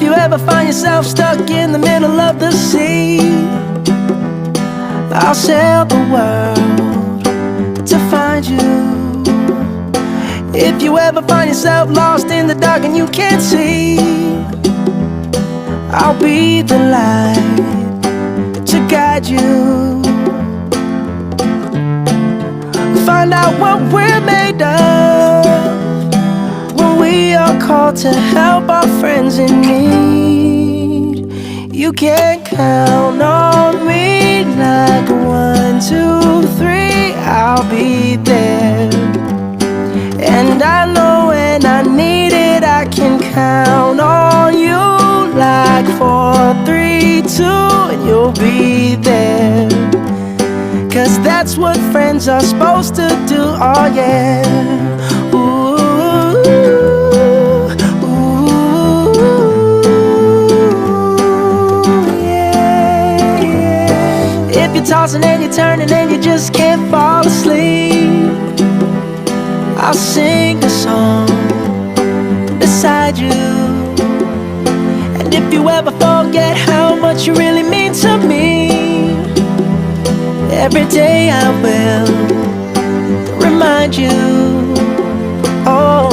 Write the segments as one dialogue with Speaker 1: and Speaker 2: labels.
Speaker 1: you ever find yourself stuck in the middle of the sea, I'll sail the world to find you. If you ever find yourself lost in the dark and you can't see, I'll be the light to guide you. Find out what we're made of when we are called to help our friends in need. You can count on me like 1, 2, 3, I'll be there. And I know when I need it, I can count on you like 4, 3, 2, and you'll be there. 'Cause that's what friends are supposed to do, oh yeah. Ooh, ooh, yeah, yeah. If you're tossing and you're turning and you just can't fall asleep, I'll sing a song beside you. And if you ever forget how much you really mean to me, every day I will remind you. Oh,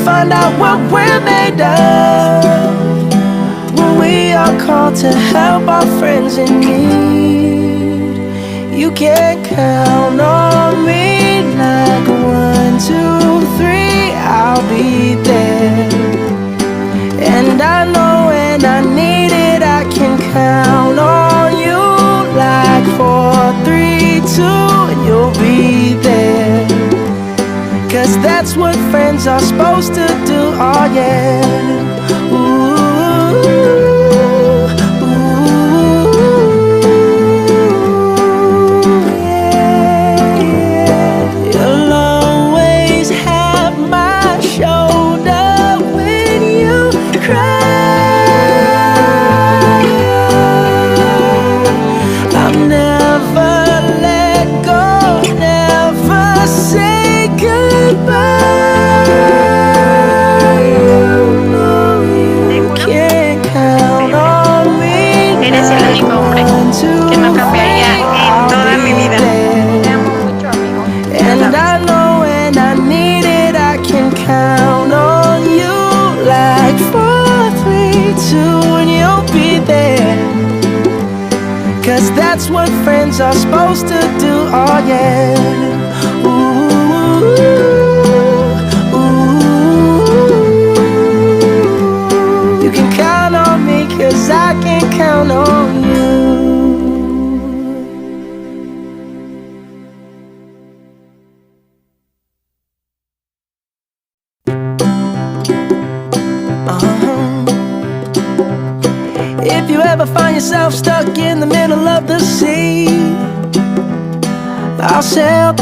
Speaker 1: find out what we're made of when we are called to help our friends in need. You can count on me like 1, 2, 3, I'll be there. And I know when I need it, I can count on you like 4, 3, 2, and you'll be there. 'Cause that's what friends are supposed to do, oh yeah. Ooh, that's what friends are supposed to do, oh yeah. Ooh, ooh. You can count on me 'cause I can count on you. If you ever find yourself stuck in the middle of the sea, I'll sail the